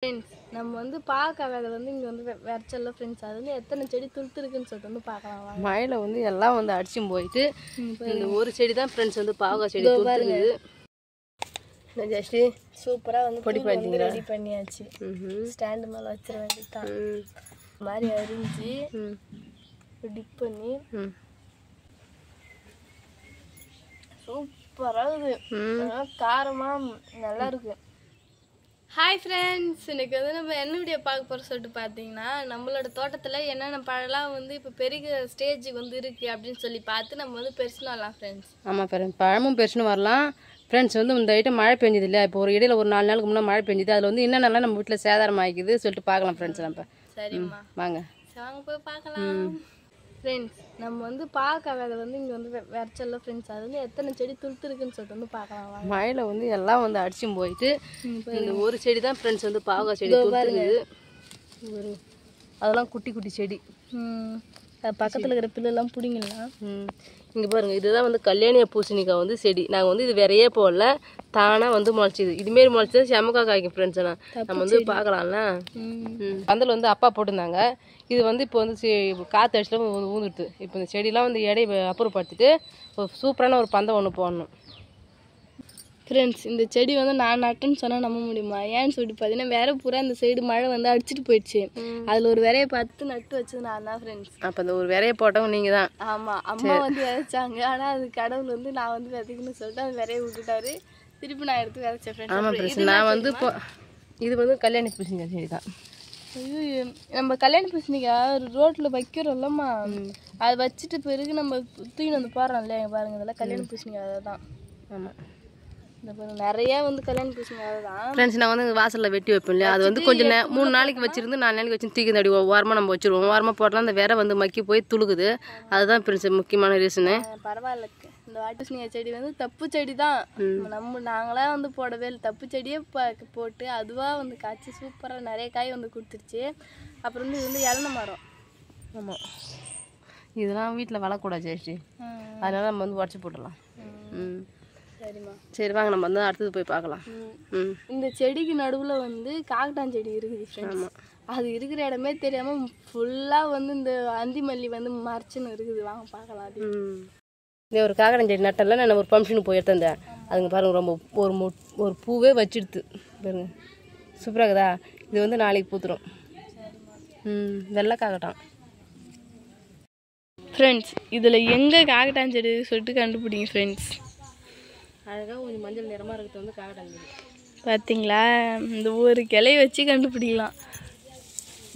Friends நம்ம வந்து பார்க்க அதை வந்து இங்கே வந்து வெறச்சல்ல ஃப்ரெண்ட்ஸ் அது வந்து எத்தனை செடி துளுத்துருக்குன்னு சொல்லிட்டு வந்து பார்க்கலாம். மழையில் வந்து எல்லாம் வந்து அடிச்சும் போயிட்டு இந்த ஒரு செடி தான் ஃப்ரெண்ட்ஸ் வந்து பாவக்காய் செடி துளுத்துருக்குது. ஜஸ்ட்டு சூப்பராக வந்து பொடி பண்ணி ரெடி பண்ணியாச்சு. ஸ்டாண்டு மேலே வச்சிட வேண்டியதுதான். மாதிரி அரிஞ்சு டிப் பண்ணி சூப்பராக இருக்குது. காரமாக நல்லா இருக்கு. ஹாய் ஃப்ரெண்ட்ஸ், இன்றைக்கி வந்து நம்ம என்ன வீடியோ பார்க்க போகிற சொல்லிட்டு பார்த்தீங்கன்னா, நம்மளோட தோட்டத்தில் என்னென்ன பழம்லாம் வந்து இப்போ பெரிய ஸ்டேஜுக்கு வந்து இருக்குது அப்படின்னு சொல்லி பார்த்து நம்ம வந்து பெருசுன்னு வரலாம் ஃப்ரெண்ட்ஸ். ஆமாம் ஃப்ரெண்ட்ஸ், பழமும் பெருசுன்னு வரலாம் ஃப்ரெண்ட்ஸ். வந்து இந்த ஐட்டம் மழை பெஞ்சது இல்லையா, இப்போ ஒரு இடையில ஒரு 4 நாளுக்கு முன்னே மழை பெஞ்சுது. அதில் வந்து என்னென்னலாம் நம்ம வீட்டில் சேதாரம் ஆகிக்குது சொல்லிட்டு பார்க்கலாம் ஃப்ரெண்ட்ஸ். நம்ம சரிம்மா வாங்க வாங்க போய் பார்க்கலாம். ஃப்ரெண்ட்ஸ் நம்ம வந்து பார்க்க அதை வந்து இங்கே வந்து வெறச்சல்ல ஃப்ரெண்ட்ஸ் அது வந்து எத்தனை செடி துளுத்துருக்குன்னு சொல்லிட்டு வந்து பார்க்கலாம். மழையில் வந்து எல்லாம் வந்து அடிச்சும் போயிட்டு இந்த ஒரு செடி தான் ஃப்ரெண்ட்ஸ் வந்து பாவக்காய் செடி துளுத்துருக்குது. அதெல்லாம் குட்டி குட்டி செடி. பக்கத்தில் இருக்கிற பிள்ளைலாம் பிடிங்கலாம். இங்கே பாருங்கள், இதுதான் வந்து கல்யாணிய பூசணிக்காய் வந்து செடி. நாங்கள் வந்து இது விரையே போடல, தானாக வந்து முளைச்சிது. இதுமாரி முளைச்சது செம்மக்காய் காய்க்கும் ஃப்ரெண்ட்ஸ். நம்ம வந்து பார்க்கலாம்ல. பந்தல் வந்து அப்பா போட்டிருந்தாங்க. இது வந்து இப்போ வந்து காற்று அடிச்சுலாம் ஊந்துடுது. இப்போ இந்த செடியெலாம் வந்து எடையை அப்புறப்படுத்திட்டு ஒரு சூப்பரான ஒரு பந்தம் ஒன்று போடணும் ஃப்ரெண்ட்ஸ். இந்த செடி வந்து நான் நட்டுன்னு சொன்னால் நம்ப முடியுமா? ஏன்னு சொல்லிட்டு பார்த்தீங்கன்னா வேற பூரா இந்த சைடு மழை வந்து அடிச்சுட்டு போயிடுச்சு. அதில் ஒரு விரையை பார்த்து நட்டு வச்சது நான் தான் ஃப்ரெண்ட்ஸ். அப்போ அந்த ஒரு விரையை போட்டவங்க நீங்கள் தான். ஆமாம், அம்மா வந்து விதைச்சாங்க. ஆனால் அது கடவுள் வந்து நான் வந்து விதைக்கணும்னு சொல்லிட்டு அது விரையை விட்டுட்டாரு. திருப்பி நான் எடுத்து விதைச்சேன் ஃப்ரெண்ட்ஸ். ஆமாம் ஃப்ரெண்ட்ஸ், நான் வந்து இப்போ இது வந்து கல்யாணி பூசணிக்காய் செடி தான். ஐயோ, நம்ம கல்யாண பூசணிக்காய் ரோட்டில் வைக்கிறோம்லம்மா, அது வச்சுட்டு பிறகு நம்ம தூக்கி வந்து போடுறோம் இல்லையா. பாருங்க, இதெல்லாம் கல்யாண பூசணிக்காய் அதை தான். ஆமாம், இந்த பாருங்க நிறைய வந்து கல்யாண பூசணிக்காய் தான் ஃப்ரெண்ட்ஸ். நான் வந்து வாசலில் வெட்டி வைப்பேன் இல்லையா, அது வந்து கொஞ்சம் 3 நாளைக்கு வச்சிருந்து 4 நாளைக்கு வச்சு தூக்கி தடி ஓரமாக நம்ம வச்சுருவோம். ஓரமாக போட்டால் அந்த வேற வந்து மக்கி போய் துளுக்குது. அதுதான் ஃப்ரெண்ட்ஸ் முக்கியமான ரீசனு. பரவாயில்ல, இந்த வாட்டு பூசணிக்காய் செடி வந்து தப்பு செடி தான். நாங்களாம் வந்து போடவே இல்லை, தப்பு செடியே போட்டு அதுவாக வந்து காய்ச்சி சூப்பராக நிறைய காய் வந்து கொடுத்துருச்சு. அப்புறம் வந்து இது வந்து இளந மரம். ஆமாம், இதெல்லாம் வீட்டில் வளரக்கூடாது ஜெயஸ்ரீ, அதனால நம்ம வந்து உடச்சி போட்டுடலாம். சரிம்மா, சரி வாங்க நம்ம வந்து அடுத்தது போய் பார்க்கலாம். இந்த செடிக்கு நடுவில் வந்து காக்கட்டான் செடி இருக்குது ஃப்ரெண்ட்ஸ். அது இருக்கிற இடமே தெரியாமல் ஃபுல்லாக வந்து இந்த அந்தி மல்லி வந்து மறைச்சுன்னு இருக்குது. வாங்க பார்க்கலாம். அது இதே ஒரு காக்கட்டான் செடி நட்டல, நான் ஒரு ஃபங்க்ஷனுக்கு போய் எடுத்தேன். அதுங்க பாருங்க, ரொம்ப ஒரு பூவே வச்சிடுது பாருங்க, சூப்பராக இருக்குதா. இது வந்து நாளைக்கு பூத்துரும். வெள்ளை காக்கட்டான் ஃப்ரெண்ட்ஸ். இதில் எங்கே காக்கட்டான் செடி சொல்லிட்டு கண்டுபிடிங்க ஃப்ரெண்ட்ஸ். அழகாக கொஞ்சம் மஞ்சள் நிறமாக இருக்கிறது வந்து காக்கட்டான் செடி. பார்த்தீங்களா, இந்த ஒரு கிளையை வச்சு கண்டுபிடிக்கலாம்.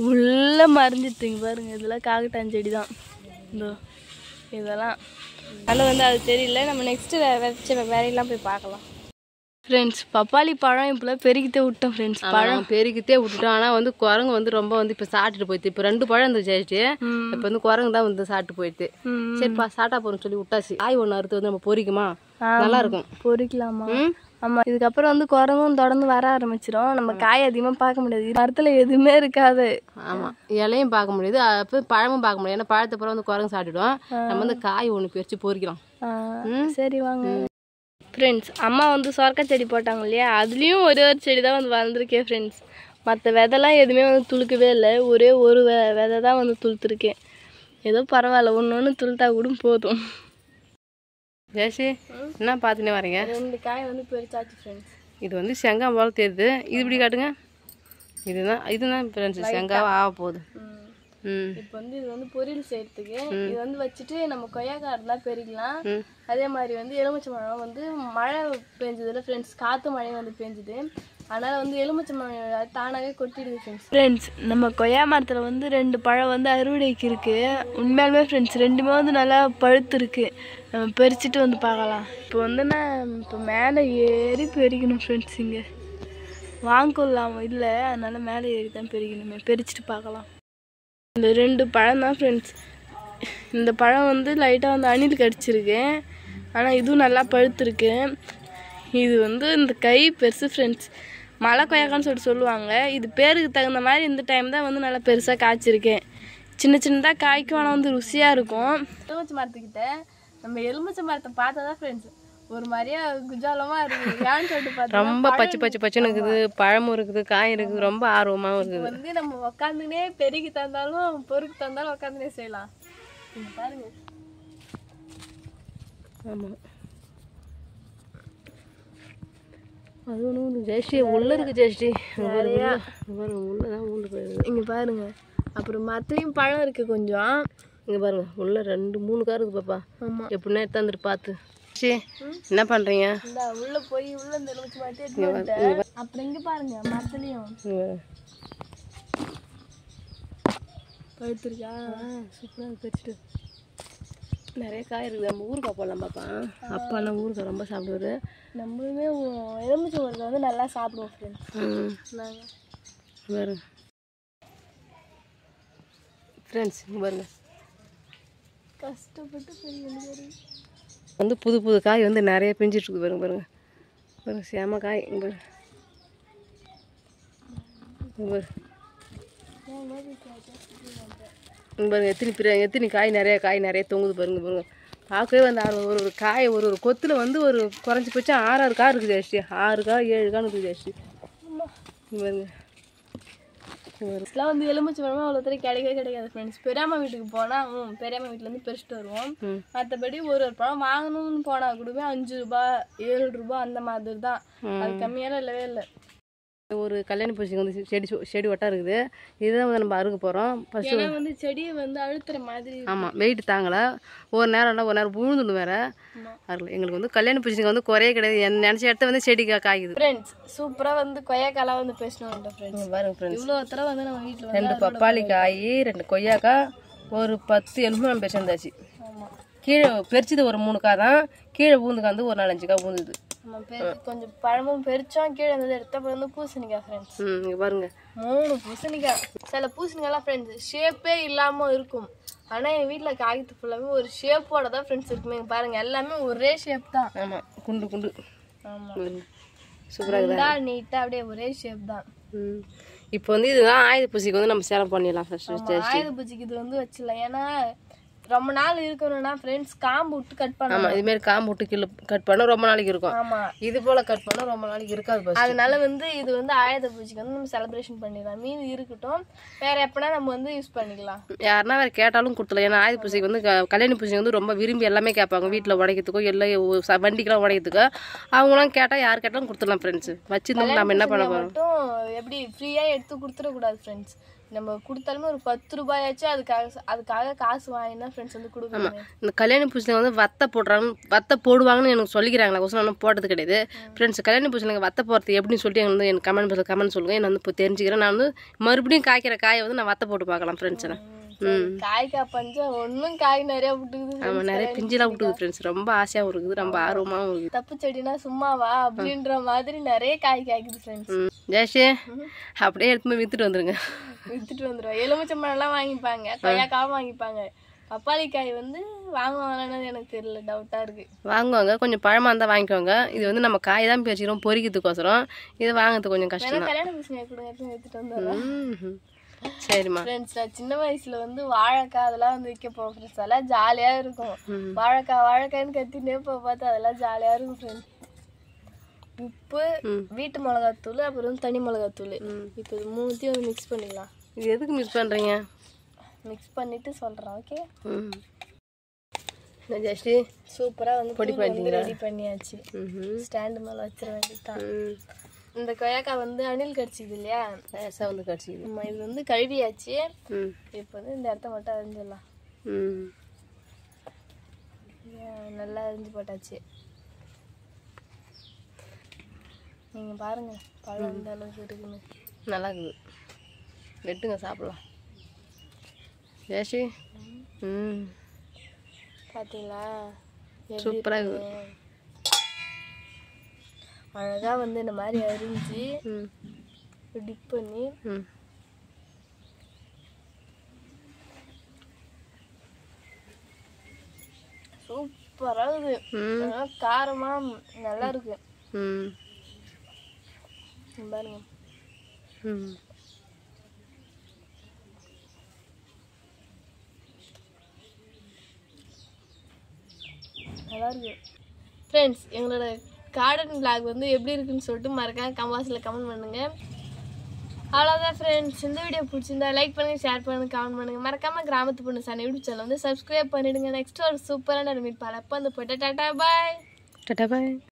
உள்ளே மறைஞ்சிட்டுங்க பாருங்க, இதெல்லாம் காக்கட்டான் செடி தான். இந்த இதெல்லாம் அதனால் வந்து அது தெரியல. நம்ம நெக்ஸ்ட்டு வச்ச வேலையெல்லாம் போய் பார்க்கலாம் ஃப்ரெண்ட்ஸ். பப்பாளி பழம் இப்போலாம் பெருகிட்டே விட்டோம் ஃப்ரெண்ட்ஸ். பழம் பெருகிட்டே விட்டுட்டோம். ஆனால் வந்து குரங்கு வந்து ரொம்ப வந்து இப்போ சாப்பிட்டுட்டு போயிடுது. இப்போ 2 பழம் இருந்துச்சு. இப்போ வந்து குரங்கு தான் வந்து சாப்பிட்டு போயிடுது. சரிப்பா சாட்டா போகிறோம்னு சொல்லி விட்டாச்சு. காய் ஒன்று அறுத்து வந்து நம்ம பொறிக்குமா, நல்லா இருக்கும். பொறிக்கலாமா? ஆமாம், இதுக்கப்புறம் வந்து குரங்கும் தொடர்ந்து வர ஆரம்பிச்சிடும். நம்ம காய் அதிகமாக பார்க்க முடியாது, மரத்தில் எதுவுமே இருக்காது. ஆமாம், இலையும் பார்க்க முடியாது, அப்போ பழமும் பார்க்க முடியாது. ஏன்னா பழத்தை பிறகு வந்து குரங்கு சாப்பிட்டுடும். நம்ம வந்து காய் ஒன்று பறித்து பொறிக்கலாம். சரி வாங்க ஃப்ரெண்ட்ஸ். அம்மா வந்து சொரக்காய் செடி போட்டாங்க இல்லையா, அதுலேயும் ஒரே ஒரு செடி தான் வந்து வளர்ந்துருக்கேன் ஃப்ரெண்ட்ஸ். மற்ற விதைலாம் எதுவுமே வந்து துளுக்கவே இல்லை. ஒரே ஒரு விதை தான் வந்து துளுத்துருக்கேன். ஏதோ பரவாயில்ல, ஒன்று துளுத்தா கூட போதும். ஜெயஸ்ரீ என்ன பார்த்துன்னே வரீங்க? 2 காய் வந்து பெருசாச்சு ஃப்ரெண்ட்ஸ். இது வந்து செங்காய் போல தெரியுது. இது இப்படி காட்டுங்க. இதுதான் ஃப்ரெண்ட்ஸ் செங்காய் ஆக போகுது. இப்போ வந்து இது வந்து பொரியல் செய்யறதுக்கு இது வந்து வச்சுட்டு நம்ம கொய்யாக்காய் இருந்தால் பெருக்கலாம். அதே மாதிரி வந்து எலுமிச்சை மரம் வந்து மழை பெஞ்சதுல ஃப்ரெண்ட்ஸ், காற்று மழையும் வந்து பெஞ்சுது. அதனால் வந்து எலுமிச்சை மரம் தானாகவே கொட்டிடுது ஃப்ரெண்ட்ஸ். நம்ம கொய்யா மரத்தில் வந்து 2 பழம் வந்து அறுவடைக்கு இருக்குது. உண்மையாலுமே ஃப்ரெண்ட்ஸ் 2மே வந்து நல்லா பழுத்து இருக்குது. நம்ம பறிச்சுட்டு வந்து பார்க்கலாம். இப்போ வந்து நான் இப்போ மேலே ஏறி பெருக்கணும் ஃப்ரெண்ட்ஸ். இங்கே வாங்கலாம் இல்லை, அதனால் மேலே ஏறி தான் பெருக்கணுமே. பறிச்சுட்டு பார்க்கலாம். இந்த 2 பழம் தான் ஃப்ரெண்ட்ஸ். இந்த பழம் வந்து லைட்டாக வந்து அணில் கடிச்சிருக்கு. ஆனால் இதுவும் நல்லா பழுத்துருக்கு. இது வந்து இந்த கை பெருசு ஃப்ரெண்ட்ஸ். மலை கொய்யாக்கான்னு சொல்லிட்டு சொல்லுவாங்க. இது பேருக்கு தகுந்த மாதிரி இந்த டைம் தான் வந்து நல்லா பெருசாக காய்ச்சிருக்கேன். சின்னதாக காய்க்கும், ஆனால் வந்து ருசியாக இருக்கும். எலுமிச்சை மரத்துக்கிட்ட நம்ம எலுமிச்சை மரத்தை பார்த்தா தான் ஃப்ரெண்ட்ஸ் ஒரு மாதிரியா குஜாலமா இருக்கு. ஏன்னு சொல்லிட்டு பார்த்தா ரொம்ப பச்சைன்னு இருக்குது, பழமும் இருக்குது, காய் இருக்குது, ரொம்ப ஆர்வமாகவும் இருக்குது. வந்து நம்ம உக்காந்துனே பெருகி தந்தாலும் பொறுக்கு தந்தாலும் உக்காந்துனே செய்யலாம். இங்க பாருங்க. ஆமாம், அது ஒன்று ஜெயஸ்ரீ உள்ள இருக்கு. ஜெயஸ்ரீ உள்ளதான் ஊண்டு போயிடுது. இங்க பாருங்க. அப்புறம் மத்தையும் பழம் இருக்கு கொஞ்சம். இங்கே பாருங்க, உள்ள 2-3 கார் இருக்குது பாப்பா. ஆமா, எப்படின்னா எடுத்தாந்துட்டு பார்த்து. சரி, என்ன பண்ணுறீங்க? இந்த உள்ள போய் உள்ள இந்த எலுமிச்சை மாட்டி அப்புறம் இங்க பாருங்க மரத்துலயும் பழுத்துருக்கா. சூப்பராக பறிச்சுட்டு நிறைய காய் இருக்குது. நம்ம ஊறுகாய் போடலாம் பாப்பா. அப்பாலாம் ஊறுகாய் ரொம்ப சாப்பிடுவாரு. நம்மளுமே எலுமிச்சை ஊறுகாய் வந்து நல்லா சாப்பிடுவோம் ஃப்ரெண்ட்ஸ். நாங்கள் பாருங்க ஃப்ரெண்ட்ஸ், இங்கே பாருங்க, கஷ்டப்பட்டு பெரிய வந்து புது காய் வந்து நிறைய பிஞ்சிட்ருக்கு. பாருங்க பாருங்க பாருங்க, சேம காய். இங்கே பாருங்க, எத்தனை காய் நிறைய தொங்குது பாருங்க பாருங்க. பார்க்கவே வந்து ஒரு காய் ஒரு கொத்தில் வந்து ஒரு குறைஞ்சி போச்சா 6 காய் இருக்குது. ஜாஸ்தி 6 காய் 7 காய் இருக்குது. ஜாஸ்தி பாருங்க. இதெல்லாம் வந்து எலுமிச்சை பழமா அவ்வளோ தூரம் கிடைக்காது ஃப்ரெண்ட்ஸ். பெரியம்மா வீட்டுக்கு போனால் பெரியம்மா வீட்டிலேருந்து பறிச்சுட்டு வருவோம். மற்றபடி ஒரு பழம் வாங்கணும்னு போனால் கூட 5 ரூபாய் 7 ரூபாய் அந்த மாதிரி தான். அது கம்மியெல்லாம் இல்லவே இல்லை. ஒரு கல்யாண பூச்சிக்கு வந்து செடி ஒட்டா இருக்குது. இதுதான் வந்து நம்ம அறுக்க போகிறோம். ஃபஸ்ட்டு வந்து செடியை வந்து அழுத்துற மாதிரி. ஆமாம், வெயிட் தாங்கலை. ஒரு நேரம் விழுந்துடும் வேறு. அறுக்கல. எங்களுக்கு வந்து கல்யாண பூச்சிக்கு வந்து குறையே கிடையாது. நினச்ச இடத்த வந்து செடி காய்க்குது. ஃப்ரெண்ட்ஸ் சூப்பராக வந்து கொய்யாக்காலாம் வந்து பேசணும் ஃப்ரெண்ட்ஸ். பாருங்க ஃப்ரெண்ட்ஸ், இவ்வளோ தடவை வந்து நம்ம வீட்டில் 2 பப்பாளி காய், 2 கொய்யாக்காய், ஒரு 10 எலும்பு பறிச்சிருந்தாச்சு. ஆமாம், கீழே பறிச்சது ஒரு 3 காய் தான். கீழே பூந்துக்காந்து ஒரு 4-5 காய் பூந்துது. கொஞ்சம் பழமும் பெருச்சோம். கீழே இருந்தது எடுத்த அப்புறம் வந்து பூசணிக்காய் ஃப்ரெண்ட்ஸ். இங்கே பாருங்க 3 பூசணிக்காய். சில பூசணிக்காய்லாம் ஃப்ரெண்ட்ஸ் ஷேப்பே இல்லாமல் இருக்கும். ஆனால் என் வீட்டில் காய்கறி ஃபுல்லாகவே ஒரு ஷேப்போட தான் ஃப்ரெண்ட்ஸ் இருக்குமே. பாருங்க எல்லாமே ஒரே ஷேப் தான். ஆமாம், குண்டு. ஆமாம், சூப்பராக தான் நீட்டாக அப்படியே ஒரே ஷேப் தான். இப்போ வந்து இதுதான் ஆயுத பூஜைக்கு வந்து நம்ம சேலம் பண்ணிடலாம். ஃபர்ஸ்ட் ஆயுத பூஜைக்கு இது வந்து வச்சிடலாம். ஏன்னா ரொம்ப நாள் இருக்கணும்னா ஃப்ரெண்ட்ஸ் காம்பு விட்டு கட் பண்ணணும். ஆமாம், இதுமாரி காம்பு விட்டு கீழே கட் பண்ண ரொம்ப நாளைக்கு இருக்கும். ஆமாம், இது போல் கட் பண்ண ரொம்ப நாளைக்கு இருக்காது. அதனால வந்து இது வந்து ஆயுத பூஜைக்கு வந்து நம்ம செலிப்ரேஷன் பண்ணிடலாம். மீன் இருக்கட்டும், வேற எப்பனா நம்ம வந்து யூஸ் பண்ணிக்கலாம். யாருன்னா வேறு கேட்டாலும் கொடுத்துலாம். ஏன்னா ஆயுத பூஜைக்கு வந்து கல்யாண பூஜைக்கு வந்து ரொம்ப விரும்பி எல்லாமே கேட்பாங்க. வீட்டில் உடைக்கிறதுக்கோ எல்லாம் வண்டிக்கெல்லாம் உடைக்கிறதுக்கோ அவங்களாம் கேட்டால் யார் கேட்டாலும் கொடுத்துடலாம் ஃப்ரெண்ட்ஸ். வச்சுருந்தோம் நம்ம என்ன பண்ண போகிறோம். மட்டும் எப்படி ஃப்ரீயாக எடுத்து கொடுத்துடக்கூடாது ஃப்ரெண்ட்ஸ். நம்ம கொடுத்தாலுமே ஒரு 10 ரூபாயாச்சும் அதுக்காக காசு வாங்கினா ஃப்ரெண்ட்ஸ் வந்து கொடுக்கணும். இந்த கல்யாண பூஜையில் வந்து வத்தை போடுவாங்கன்னு எனக்கு சொல்லிக்கிறாங்களா? நான் போட்டது கிடையாது ஃப்ரெண்ட்ஸ். கல்யாண பூஜையில் வத்தை போடுறது எப்படின்னு சொல்லிட்டு எனக்கு வந்து எனக்கு கமெண்ட் சொல்லுங்கள். நான் வந்து இப்போ தெரிஞ்சுக்கிறேன். நான் வந்து மறுபடியும் காய்க்கிற காயை வந்து நான் வத்தை போட்டு பார்க்கலாம் ஃப்ரெண்ட்ஸ். காய்க்காய் பஞ்சம் ஒன்றும் காய் நிறைய விட்டுக்குது. ஆமாம், நிறைய பிஞ்செல்லாம் விட்டுக்குது ஃப்ரெண்ட்ஸ். ரொம்ப ஆசையாகவும் இருக்குது, ரொம்ப ஆர்வமாகவும் இருக்குது. தப்பு செடினா சும்மாவா அப்படின்ற மாதிரி நிறைய காய் காய்க்குது ஃப்ரெண்ட்ஸ். ஜெயஸ்ரீ அப்படியே எடுத்து வித்துட்டு வந்துருங்க. வித்துட்டு வந்துடுவோம். எலுமிச்சம்பழம்லாம் வாங்கிப்பாங்க, கொய்யாக்காவும் வாங்கிப்பாங்க. பப்பாளி காய் வந்து வாங்குவாங்கன்னு எனக்கு தெரியல, டவுட்டா இருக்கு. வாங்குவாங்க, கொஞ்சம் பழமா இருந்தா வாங்கிக்கோங்க. இது வந்து நம்ம காய் தான் பேசிக்கிறோம் பொரிக்கிறதுக்கோசரம். இது வாங்குறது கொஞ்சம் கஷ்டம். கல்யாண பூசணிக்காய் கூட எடுத்துட்டு வந்துடுறோம். சரிம்மா ஃப்ரெண்ட்ஸ், நான் சின்ன வயசுல வந்து வாழைக்காய் அதெல்லாம் வந்து விற்க போவோம் ஃப்ரெண்ட்ஸ். அதெல்லாம் ஜாலியா இருக்கும். வாழைக்காய்ன்னு கத்தினே பார்த்து அதெல்லாம் ஜாலியா இருக்கும் ஃப்ரெண்ட்ஸ். உப்பு, வீட்டு மிளகாத்தூள், அப்புறம் தனி மிளகாத்தூள், இப்போ இது 3த்தையும் வந்து மிக்ஸ் பண்ணிக்கலாம். இது எதுக்கு மிக்ஸ் பண்றீங்க? மிக்ஸ் பண்ணிட்டு சொல்றேன். ஓகே ஜஸ்ட் சூப்பரா வந்து பொடி பண்ணி ரெடி பண்ணியாச்சு. ஸ்டாண்ட் மேல வச்சிர வேண்டியதுதான். இந்த கொய்யாக்காய் வந்து அணில் கடிச்சிது இல்லையா? வந்து கடிச்சிது. இது வந்து கழுவியாச்சு. இப்போ வந்து இந்த இடத்த மட்டும் அரிஞ்சிடலாம். நல்லா அரிஞ்சு போட்டாச்சு. நீங்க பாருங்க பழம் இந்த அளவுக்கு இருக்குன்னு. நல்லா இருக்குது. வெட்டுங்க சாப்பிடலாம். ஜெயஸ்ரீ பார்த்தீங்களா? சூப்பராக இருக்குது. அழகாக வந்து இந்த மாதிரி அரிஞ்சு டிப் பண்ணி சூப்பராக இருக்குது. காரமாக நல்லா இருக்கு. பாருங்க நல்லா இருக்கு. ஃப்ரெண்ட்ஸ் எங்களோட கார்டன் vlog வந்து எப்படி இருக்குன்னு சொல்லிட்டு மறக்காம கமெண்ட்ஸில் கமெண்ட் பண்ணுங்கள். அவ்வளோதான் ஃப்ரெண்ட்ஸ். இந்த வீடியோ பிடிச்சிருந்தா லைக் பண்ணுங்கள், ஷேர் பண்ணுங்கள், கமெண்ட் பண்ணுங்கள். மறக்காமல் கிராமத்து பொண்ணு சார் யூடியூப் சேனல் வந்து சப்ஸ்கிரைப் பண்ணிவிடுங்க. நெக்ஸ்ட் ஒரு சூப்பரான மீட் பால் அப்போ வந்து போய்ட்டு டாட்டா பாய். டாடா பாய்.